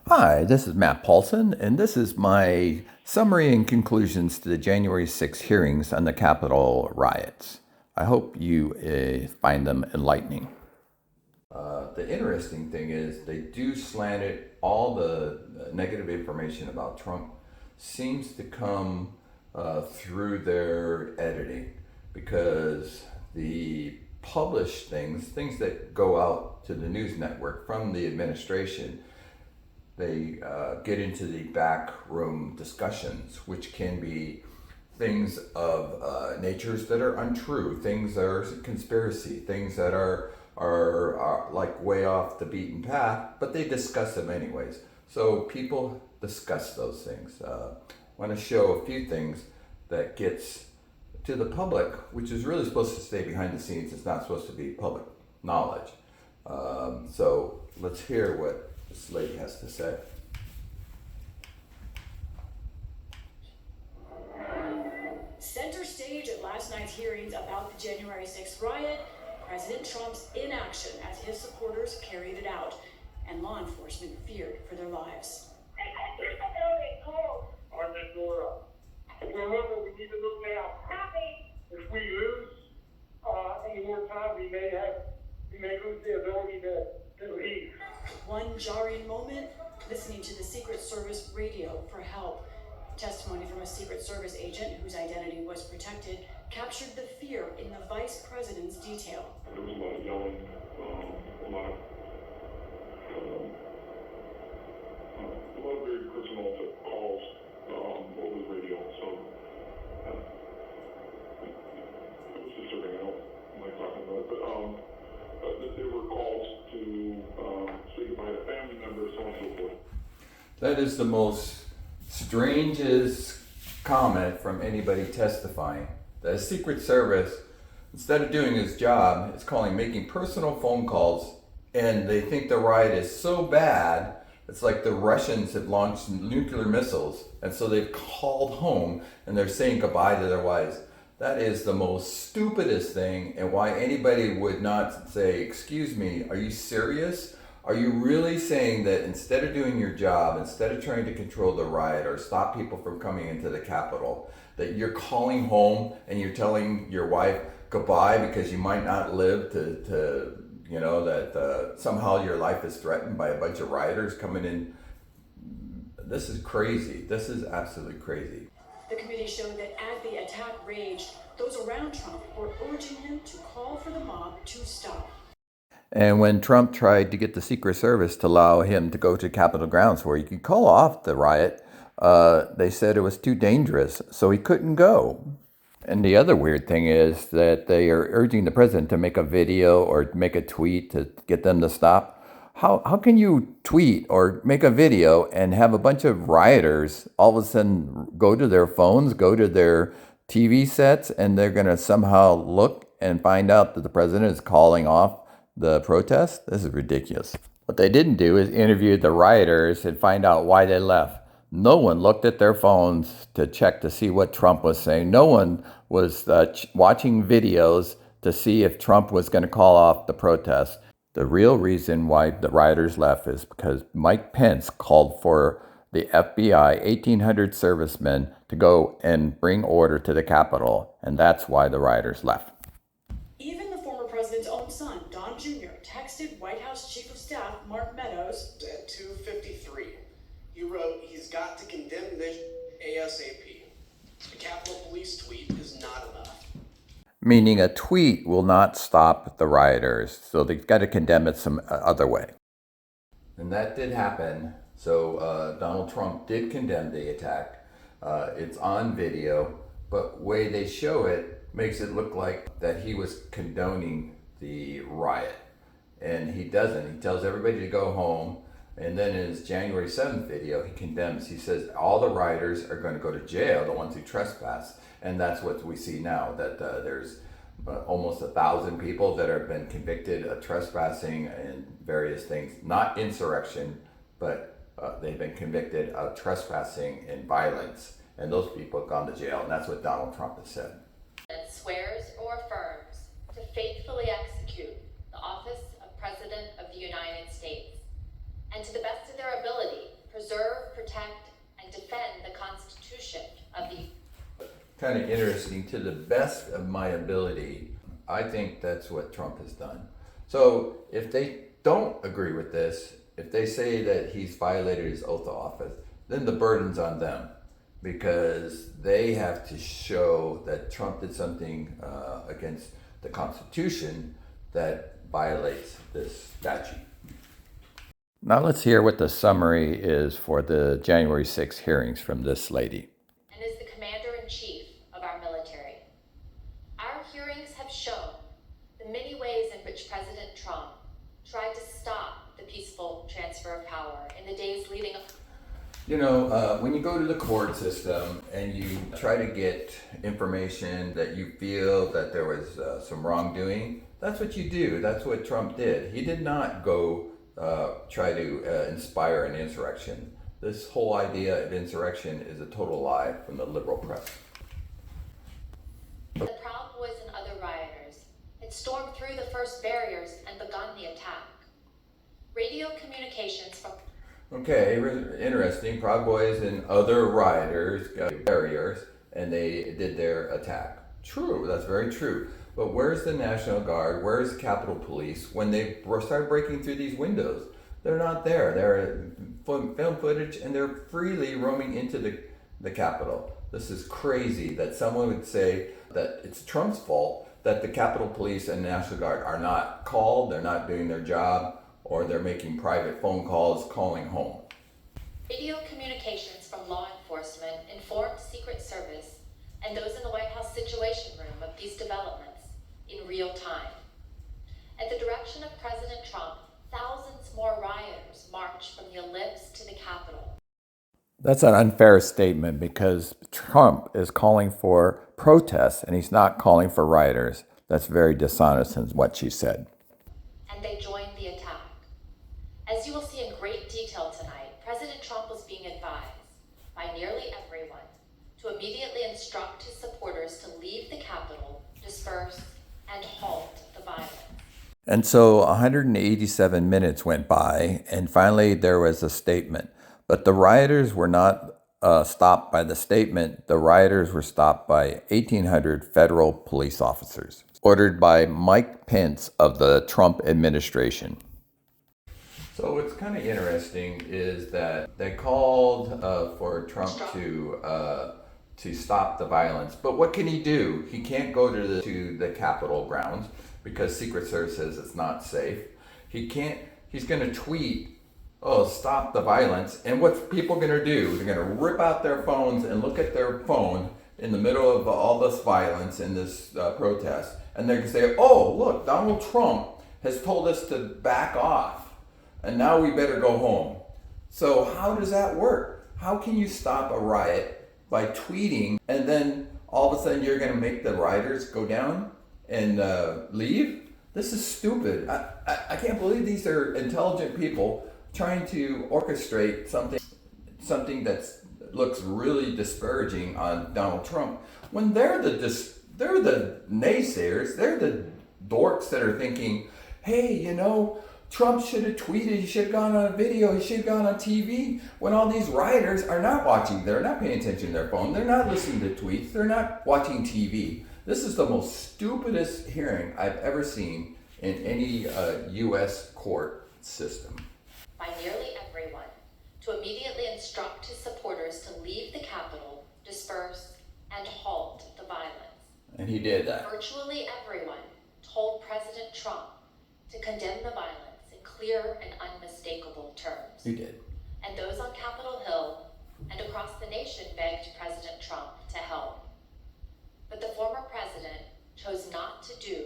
Hi, this is Matt Paulson, and this is my summary and conclusions to the January 6 hearings on the Capitol riots. I hope you find them enlightening. The interesting thing is they do slant it, all the negative information about Trump seems to come through their editing, because the published things that go out to the news network from the administration, they get into the backroom discussions, which can be things of natures that are untrue, things that are conspiracy, things that are like way off the beaten path, but they discuss them anyways. So people discuss those things. I want to show a few things that gets to the public, which is really supposed to stay behind the scenes. It's not supposed to be public knowledge. So let's hear what this lady has to say. Center stage at last night's hearings about the January 6th riot, President Trump's inaction as his supporters carried it out, and law enforcement feared for their lives. Remember, we need to look now. If we lose any more time, we may lose the ability to leave. One jarring moment, listening to the Secret Service radio for help. Testimony from a Secret Service agent whose identity was protected captured the fear in the vice president's detail. There was a lot of yelling, a lot of very personal calls over the radio. So it was disturbing. I don't like talking about it, but there were calls to say goodbye to family members, so on and so forth. That is the most strangest comment from anybody testifying. The Secret Service, instead of doing his job, is making personal phone calls, and they think the riot is so bad, it's like the Russians have launched nuclear missiles, and so they've called home and they're saying goodbye to their wives. That is the most stupidest thing, and why anybody would not say, excuse me, are you serious? Are you really saying that instead of doing your job, instead of trying to control the riot or stop people from coming into the Capitol, that you're calling home and you're telling your wife goodbye because you might not live to that somehow your life is threatened by a bunch of rioters coming in? This is crazy. This is absolutely crazy. The committee showed that as the attack raged, those around Trump were urging him to call for the mob to stop. And when Trump tried to get the Secret Service to allow him to go to Capitol grounds where he could call off the riot, they said it was too dangerous, so he couldn't go. And the other weird thing is that they are urging the president to make a video or make a tweet to get them to stop. How can you tweet or make a video and have a bunch of rioters all of a sudden go to their phones, go to their TV sets, and they're going to somehow look and find out that the president is calling off the protest? This is ridiculous. What they didn't do is interview the rioters and find out why they left. No one looked at their phones to check to see what Trump was saying. No one was watching videos to see if Trump was going to call off the protest. The real reason why the rioters left is because Mike Pence called for the FBI, 1,800 servicemen, to go and bring order to the Capitol, and that's why the rioters left. Even the former president's own son, Don Jr., texted White House Chief of Staff Mark Meadows at 2:53. He wrote, "He's got to condemn this ASAP. The Capitol Police tweet is not enough." Meaning a tweet will not stop the rioters, so they've got to condemn it some other way. And that did happen. So Donald Trump did condemn the attack. It's on video, but the way they show it makes it look like that he was condoning the riot. And he doesn't. He tells everybody to go home. And then in his January 7th video, he condemns. He says all the rioters are going to go to jail, the ones who trespass. And that's what we see now, that there's almost 1,000 people that have been convicted of trespassing and various things. Not insurrection, but they've been convicted of trespassing and violence. And those people have gone to jail. And that's what Donald Trump has said. That swears or affirms to faithfully execute the office of President of the United States, and to the best of their ability, kind of interesting. To the best of my ability, I think that's what Trump has done. So if they don't agree with this, if they say that he's violated his oath of office, then the burden's on them, because they have to show that Trump did something against the Constitution that violates this statute. Now let's hear what the summary is for the January 6th hearings from this lady. And is the commander-in-chief of our military. Our hearings have shown the many ways in which President Trump tried to stop the peaceful transfer of power in the days leading up. You know, when you go to the court system and you try to get information that you feel that there was some wrongdoing, that's what you do. That's what Trump did. He did not go try to inspire an insurrection. This whole idea of insurrection is a total lie from the liberal press. The Proud Boys and other rioters had stormed through the first barriers and begun the attack. Radio communications from Okay, interesting. Proud Boys and other rioters got barriers and they did their attack. True, that's very true. But where's the National Guard? Where's the Capitol Police when they start breaking through these windows? They're not there. They're film footage and they're freely roaming into the Capitol. This is crazy that someone would say that it's Trump's fault that the Capitol Police and National Guard are not called, they're not doing their job, or they're making private phone calls calling home. radio communications from law enforcement informed Secret Service and those in the White House Situation Room of these developments in real time. At the direction of President Trump, thousands more rioters marched from the ellipse to the Capitol. That's an unfair statement because Trump is calling for protests and he's not calling for rioters. That's very dishonest in what she said. And they joined the attack. As you will see in great detail tonight, President Trump was being advised by nearly everyone to immediately instruct his supporters to leave the Capitol, disperse, and halt the violence. And so 187 minutes went by, and finally there was a statement. But the rioters were not stopped by the statement. The rioters were stopped by 1,800 federal police officers, ordered by Mike Pence of the Trump administration. So what's kind of interesting is that they called for Trump to stop the violence. But what can he do? He can't go to the Capitol grounds because Secret Service says it's not safe. He's going to tweet, "Oh, stop the violence." And what's people going to do? They're going to rip out their phones and look at their phone in the middle of all this violence and this protest. And they're going to say, "Oh, look, Donald Trump has told us to back off. And now we better go home." So how does that work? How can you stop a riot by tweeting and then all of a sudden you're going to make the rioters go down and leave? This is stupid. I can't believe these are intelligent people trying to orchestrate something that looks really disparaging on Donald Trump when they're the naysayers. They're the dorks that are thinking, "Hey, you know, Trump should have tweeted, he should have gone on a video, he should have gone on TV," when all these rioters are not watching, they're not paying attention to their phone, they're not listening to tweets, they're not watching TV. This is the most stupidest hearing I've ever seen in any U.S. court system. By nearly everyone to immediately instruct his supporters to leave the Capitol, disperse, and halt the violence. And he did that. Virtually everyone told President Trump to condemn the violence in clear and unmistakable terms. He did. And those on Capitol Hill and across the nation begged President Trump to help. But the former president chose not to do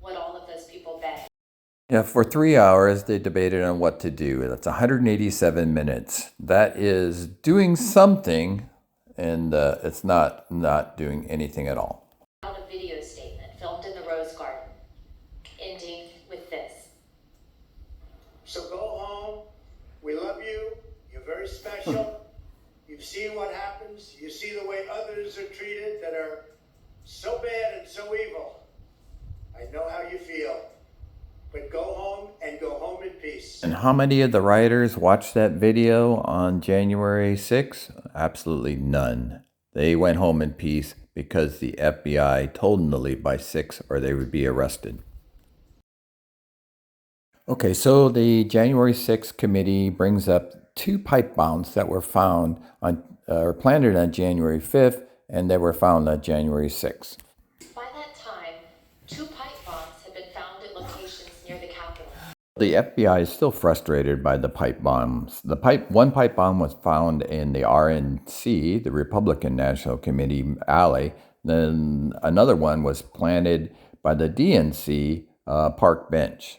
what all of those people begged. Yeah, for 3 hours they debated on what to do. That's 187 minutes. That is doing something, and it's not doing anything at all. Out a video statement filmed in the Rose Garden, ending with this. So go home. We love you. You're very special. You've seen what happens. You see the way others are treated that are so bad and so evil. I know how you feel. But go home and go home in peace. And how many of the rioters watched that video on January 6th? Absolutely none. They went home in peace because the FBI told them to leave by 6 or they would be arrested. Okay, so the January 6th committee brings up 2 pipe bombs that were found on or planted on January 5th, and they were found on January 6th. By that time, 2 pipe bombs had been found at locations near the Capitol. The FBI is still frustrated by the pipe bombs. One pipe bomb was found in the RNC, the Republican National Committee alley. Then another one was planted by the DNC park bench.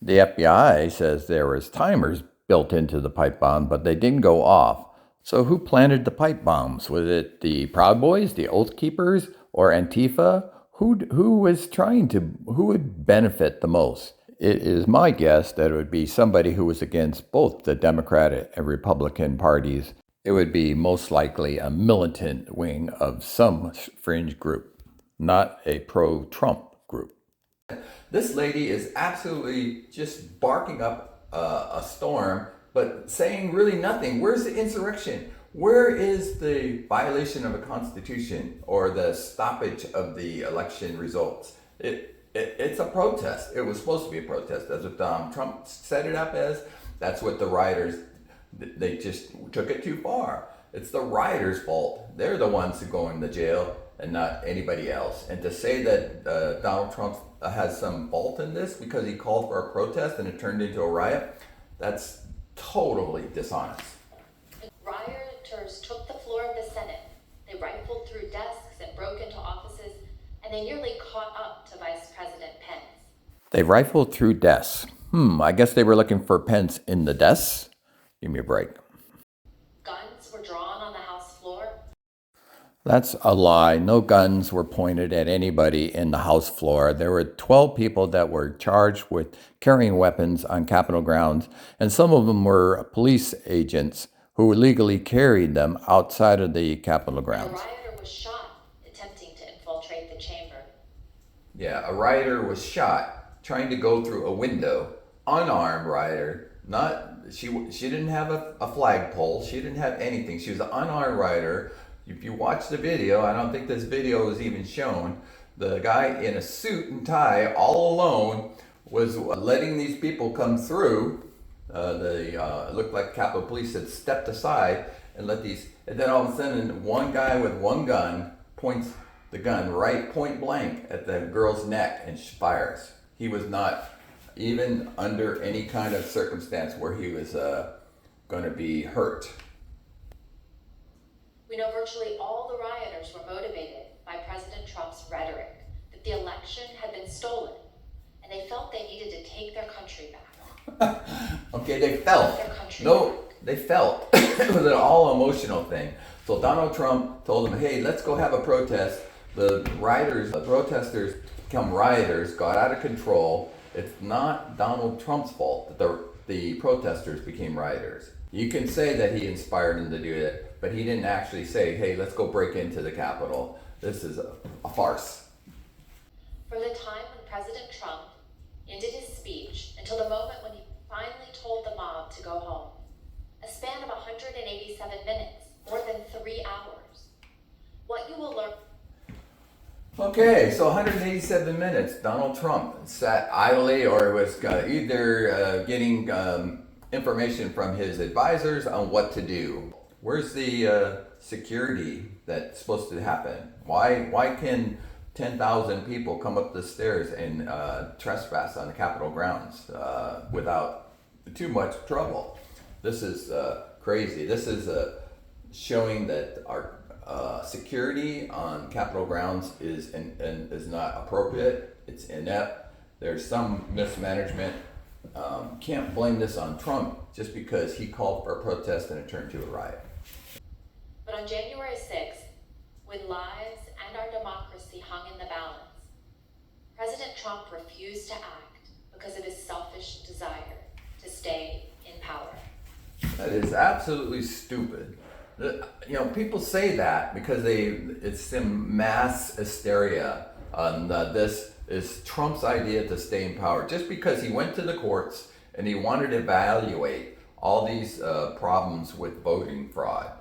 The FBI says there was timers built into the pipe bomb, but they didn't go off. So who planted the pipe bombs? Was it the Proud Boys, the Oath Keepers, or Antifa? Who would benefit the most? It is my guess that it would be somebody who was against both the Democratic and Republican parties. It would be most likely a militant wing of some fringe group, not a pro-Trump group. This lady is absolutely just barking up a storm, but saying really nothing. Where's the insurrection? Where is the violation of the Constitution or the stoppage of the election results? It's a protest. It was supposed to be a protest. That's what Donald Trump set it up as. That's what the rioters, they just took it too far. It's the rioters' fault. They're the ones who go into jail and not anybody else. And to say that Donald Trump has some fault in this because he called for a protest and it turned into a riot, that's totally dishonest. Rioters took the floor of the Senate. They rifled through desks and broke into offices, and they nearly caught up to Vice President Pence. They rifled through desks. I guess they were looking for Pence in the desks? Give me a break. Guns were drawn on the House floor. That's a lie. No guns were pointed at anybody in the House floor. There were 12 people that were charged with carrying weapons on Capitol grounds, and some of them were police agents who illegally carried them outside of the Capitol grounds. A rioter was shot attempting to infiltrate the chamber. Yeah, a rioter was shot trying to go through a window. Unarmed rioter. She didn't have a flagpole. She didn't have anything. She was an unarmed rioter. If you watch the video, I don't think this video was even shown. The guy in a suit and tie, all alone, was letting these people come through. It looked like Capitol Police had stepped aside and and then all of a sudden, one guy with one gun points the gun right point blank at the girl's neck and fires. He was not even under any kind of circumstance where he was going to be hurt. We know virtually all the rioters were motivated by President Trump's rhetoric that the election had been stolen, and they felt they needed to take their country back. Okay, they felt. They felt. It was an all emotional thing. So Donald Trump told them, hey, let's go have a protest. The protesters become rioters, got out of control. It's not Donald Trump's fault that the protesters became rioters. You can say that he inspired them to do it, but he didn't actually say, hey, let's go break into the Capitol. This is a farce. From the time when President Trump ended his speech until the moment when he finally told the mob to go home, a span of 187 minutes, more than 3 hours. What you will learn. Okay, so 187 minutes, Donald Trump sat idly or was either getting information from his advisors on what to do. Where's the security that's supposed to happen? Why can 10,000 people come up the stairs and trespass on the Capitol grounds without too much trouble? This is crazy. This is showing that our security on Capitol grounds is not appropriate. It's inept. There's some mismanagement. Can't blame this on Trump just because he called for a protest and it turned to a riot. But on January 6th, when lives and our democracy hung in the balance, President Trump refused to act because of his selfish desire to stay in power. That is absolutely stupid. People say that because it's some mass hysteria on this is Trump's idea to stay in power. Just because he went to the courts and he wanted to evaluate all these problems with voting fraud.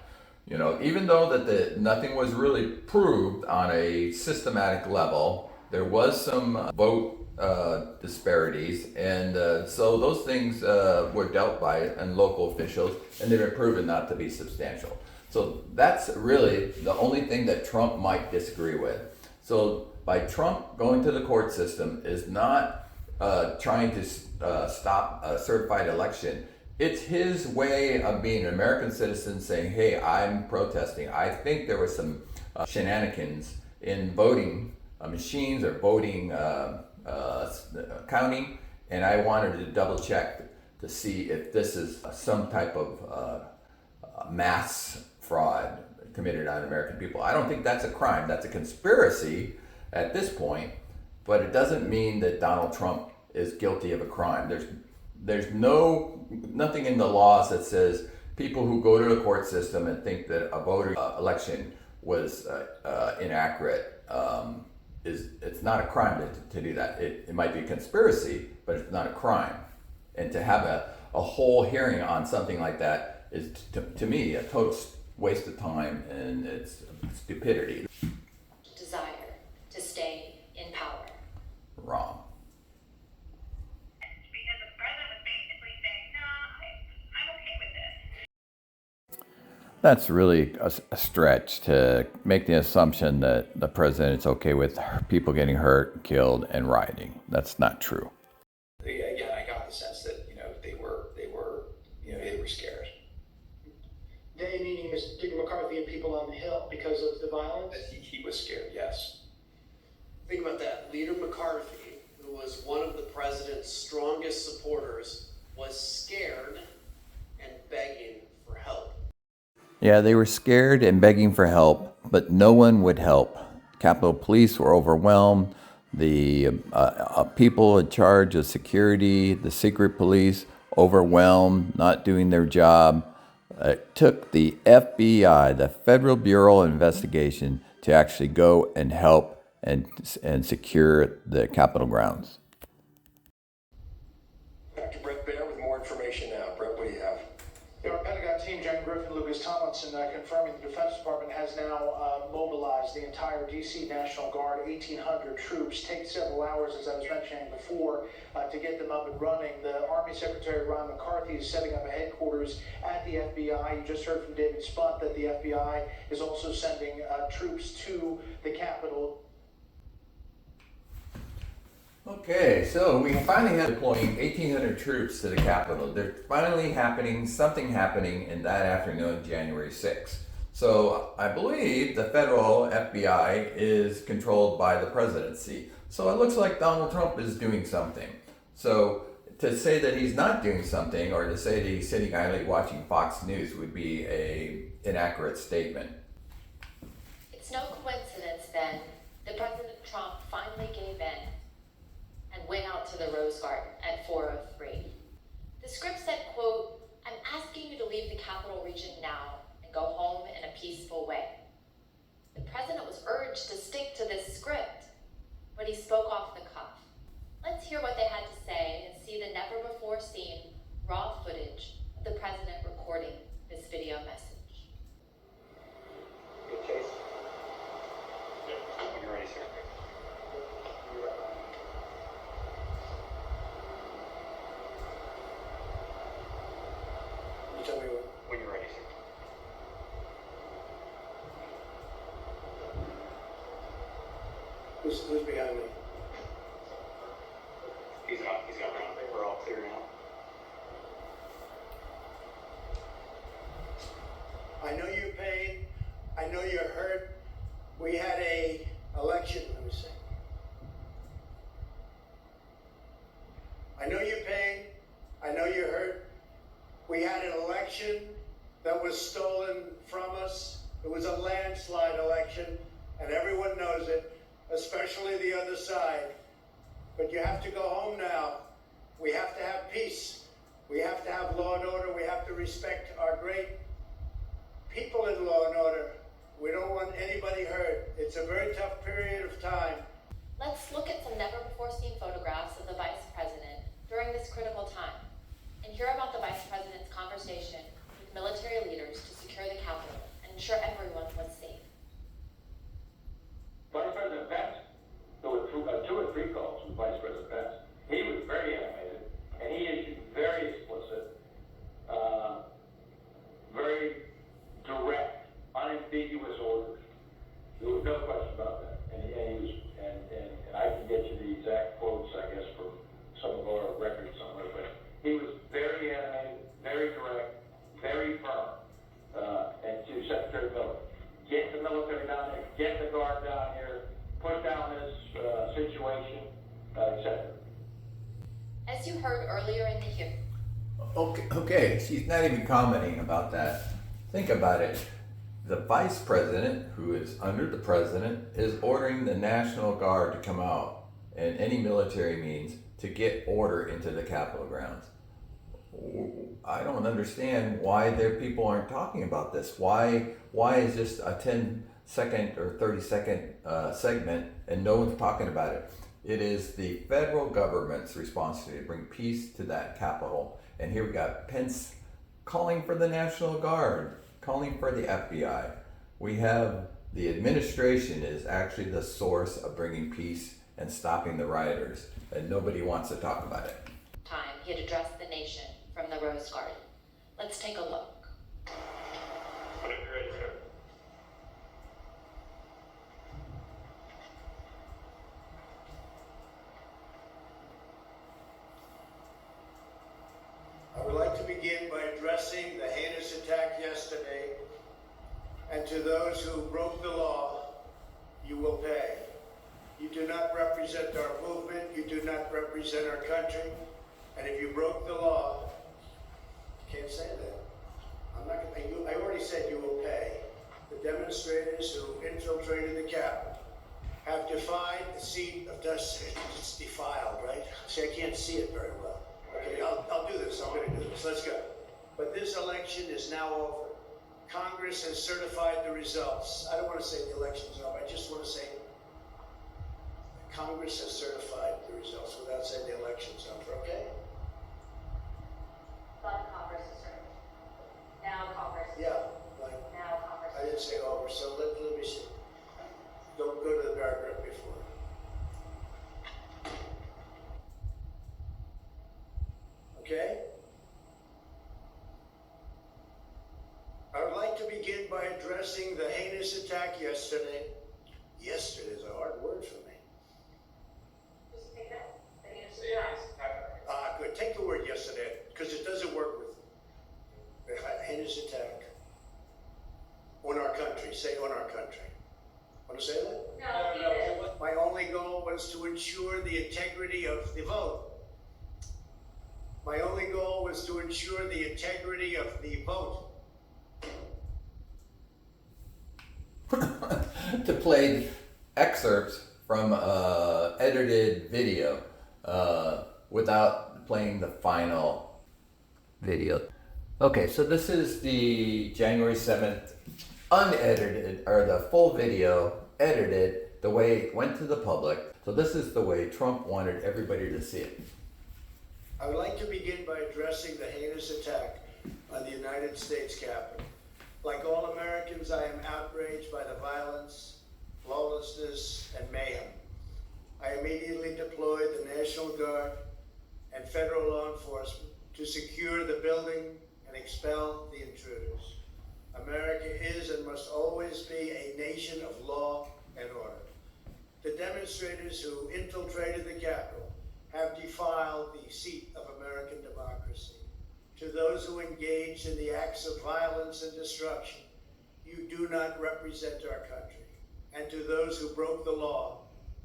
You know, even though that nothing was really proved on a systematic level, there was some vote disparities, and so those things were dealt by and local officials, and they've been proven not to be substantial. So that's really the only thing that Trump might disagree with. So by Trump going to the court system is not trying to stop a certified election. It's his way of being an American citizen saying, hey, I'm protesting. I think there was some shenanigans in voting machines or voting counting, and I wanted to double check to see if this is some type of mass fraud committed on American people. I don't think that's a crime. That's a conspiracy at this point, but it doesn't mean that Donald Trump is guilty of a crime. There's nothing in the laws that says people who go to the court system and think that a voter election was inaccurate it's not a crime to do that. It might be a conspiracy, but it's not a crime. And to have a whole hearing on something like that is to me a total waste of time, and it's stupidity. Desire to stay in power. Wrong. Because the president was basically saying, no, I'm okay with this. That's really a stretch to make the assumption that the president is okay with people getting hurt, killed, and rioting. That's not true. Again, I got the sense that they were scared. They, meaning Mr. McCarthy and people on the Hill, because of the violence? That he was scared. Yes. Think about that. Leader McCarthy, who was one of the president's strongest supporters, was scared and begging for help. Yeah, they were scared and begging for help, but no one would help. Capitol Police were overwhelmed. The people in charge of security, the secret police, overwhelmed, not doing their job. It took the FBI, the Federal Bureau of Investigation, to actually go and help and secure the Capitol grounds. Dr. Brett Baer with more information now. Brett, what do you have? Our Pentagon team, Jen Griffin, Lucas Tomlinson, confirming the Defense Department has now mobilized the entire D.C. National Guard, 1,800 troops. Take several hours, as I was mentioning before, to get them up and running. The Army Secretary Ron McCarthy is setting up a headquarters at the FBI. You just heard from David Spunt that the FBI is also sending troops to the Capitol. Okay, so we finally have deploying 1,800 troops to the Capitol. There's finally something happening in that afternoon, January 6th. So I believe the federal FBI is controlled by the presidency. So it looks like Donald Trump is doing something. So to say that he's not doing something, or to say that he's sitting idly watching Fox News, would be an inaccurate statement. It's no coincidence then that President Trump finally gave in and went out to the Rose Garden at 4:03. The script said, quote, "I'm asking you to leave the Capital Region now and go home in a peaceful way." The president was urged to stick to this script, but he spoke off the cuff. Let's hear what they had to say and see the never-before-seen raw footage of the president recording this video message. Good case? Yeah, when you're ready, sir. You tell me When you're ready, sir. who's behind me? He's got around. We're all clear now. I know you're pain. I know you're hurt. We had a election, let me say. I know your pain. I know you're hurt. We had an election that was stolen from us. It was a landslide election, and everyone knows it, especially the other side. But you have to go home now. We have to have peace. We have to have law and order. We have to respect our great people in law and order. We don't want anybody hurt. It's a very tough period of time. Let's look at some never-before-seen photographs of the vice president during this critical time and hear about the vice president's conversation with military leaders to secure the Capitol and military down there, get the guard down here, put down this situation, etc. As you heard earlier in the hearing, Okay, she's not even commenting about that. Think about it. The vice president, who is under the president, is ordering the National Guard to come out and any military means to get order into the Capitol grounds. I don't understand why their people aren't talking about this. Why is this a 10-second or 30-second segment and no one's talking about it? It is the federal government's responsibility to bring peace to that Capitol. And here we got Pence calling for the National Guard, calling for the FBI. We have the administration is actually the source of bringing peace and stopping the rioters, and nobody wants to talk about it. time he had addressed the nation from the Rose Garden. Let's take a look. Whenever you're ready, sir. I would like to begin by addressing the heinous attack yesterday, and to those who broke the law, you will pay. You do not represent our movement, you do not represent our country, and if you broke the law, you can't say that. I'm not gonna, I already said you will pay. The demonstrators who infiltrated the Capitol have defied the seat of justice. It's defiled, right? See, I can't see it very well. Okay, I'll do this. I'm going to do this. Let's go. But this election is now over. Congress has certified the results. I don't want to say the election's over. I just want to say Congress has certified the results without saying the election's over. Okay? But Congress is certain. Now Congress. Yeah. Like, Now Congress. I didn't say over. So let me see. Don't go to the paragraph before. Okay? I would like to begin by addressing the heinous attack yesterday. Yesterday is a hard word for me. Just take that. Good. Take the word yesterday, because it doesn't work with the heinous attack on our country. Say on our country. Want to say that? No. My only goal was to ensure the integrity of the vote. My only goal was to ensure the integrity of the vote. To play excerpts from edited video without playing the final video. Okay, so this is the January 7th unedited, or the full video edited the way it went to the public. So this is the way Trump wanted everybody to see it. I would like to begin by addressing the heinous attack on the United States Capitol. Like all Americans, I am outraged by the violence, lawlessness, and mayhem. I immediately deployed the National Guard and federal law enforcement to secure the building and expel the intruders. America is and must always be a nation of law and order. The demonstrators who infiltrated the Capitol have defiled the seat of American democracy. To those who engaged in the acts of violence and destruction, you do not represent our country. And to those who broke the law,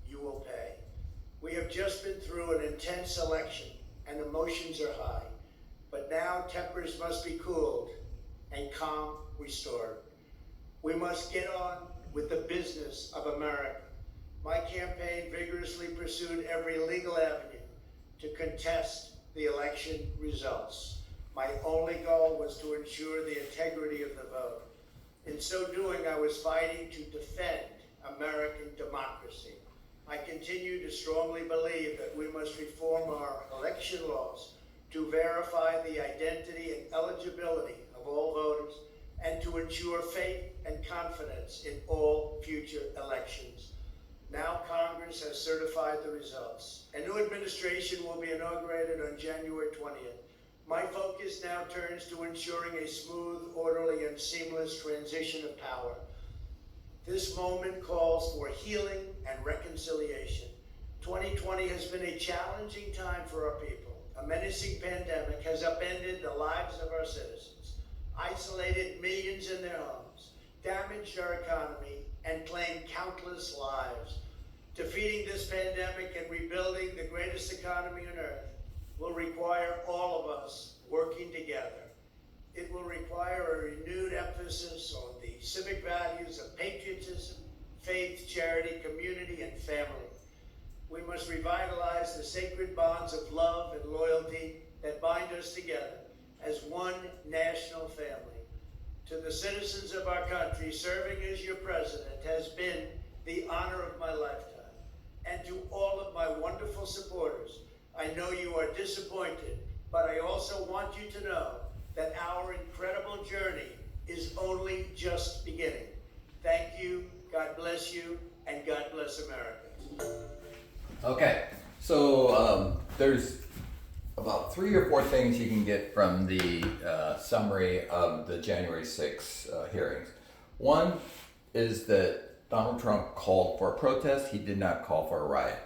you will pay. We have just been through an intense election and emotions are high, but now tempers must be cooled and calm restored. We must get on with the business of America. My campaign vigorously pursued every legal avenue to contest the election results. My only goal was to ensure the integrity of the vote. In so doing, I was fighting to defend American democracy. I continue to strongly believe that we must reform our election laws to verify the identity and eligibility of all voters and to ensure faith and confidence in all future elections. Now Congress has certified the results. A new administration will be inaugurated on January 20th. My focus now turns to ensuring a smooth, orderly, and seamless transition of power. This moment calls for healing and reconciliation. 2020 has been a challenging time for our people. A menacing pandemic has upended the lives of our citizens, isolated millions in their homes, damaged our economy, and claimed countless lives. Defeating this pandemic and rebuilding the greatest economy on earth will require all of us working together. It will require a renewed emphasis on the civic values of patriotism, faith, charity, community, and family. We must revitalize the sacred bonds of love and loyalty that bind us together as one national family. To the citizens of our country, serving as your president has been the honor of my lifetime. And to all of my wonderful supporters, I know you are disappointed, but I also want you to know that our incredible journey is only just beginning. Thank you, God bless you, and God bless America. Okay, so there's about 3 or 4 things you can get from the summary of the January 6 hearings. One is that Donald Trump called for a protest. He did not call for a riot.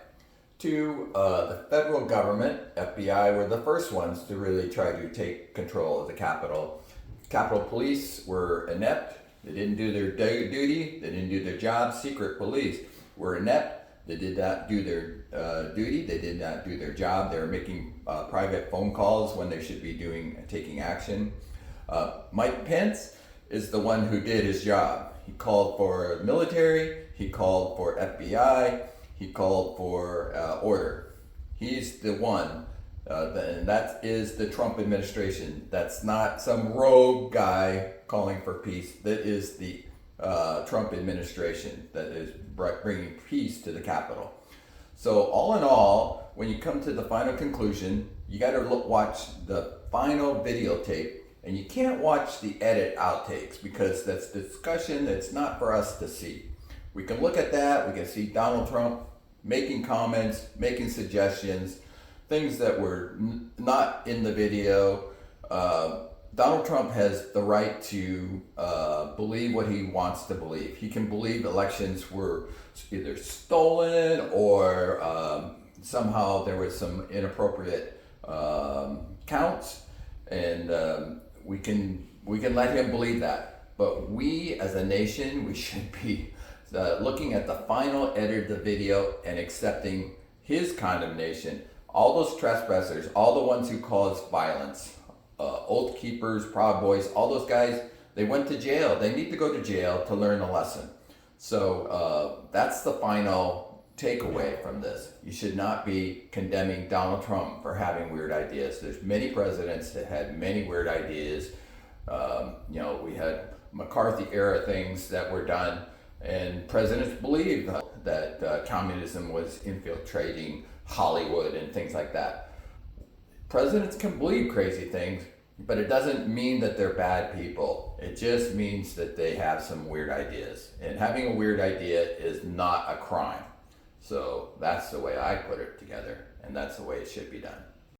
2, the federal government, FBI, were the first ones to really try to take control of the Capitol. Capitol Police were inept. They didn't do their duty. They didn't do their job. Secret police were inept. They did not do their duty. They did not do their job. They were making private phone calls when they should be taking action. Mike Pence is the one who did his job. He called for military. He called for FBI. He called for order. He's the one, and that is the Trump administration. That's not some rogue guy calling for peace. That is the Trump administration that is bringing peace to the Capitol. So all in all, when you come to the final conclusion, you got to watch the final videotape, and you can't watch the edit outtakes because that's discussion that's not for us to see. We can look at that. We can see Donald Trump making comments, making suggestions, things that were not in the video. Donald Trump has the right to believe what he wants to believe. He can believe elections were either stolen or somehow there was some inappropriate counts, and we can let him believe that. But we, as a nation, we should be looking at the final edit of the video and accepting his condemnation. All those trespassers, all the ones who caused violence, Oath Keepers, Proud Boys, all those guys, they went to jail. They need to go to jail to learn a lesson. So that's the final takeaway from this. You should not be condemning Donald Trump for having weird ideas. There's many presidents that had many weird ideas. We had McCarthy era things that were done, and presidents believed that communism was infiltrating Hollywood and things like that. Presidents can believe crazy things, but it doesn't mean that they're bad people. It just means that they have some weird ideas. And having a weird idea is not a crime. So that's the way I put it together, and that's the way it should be done.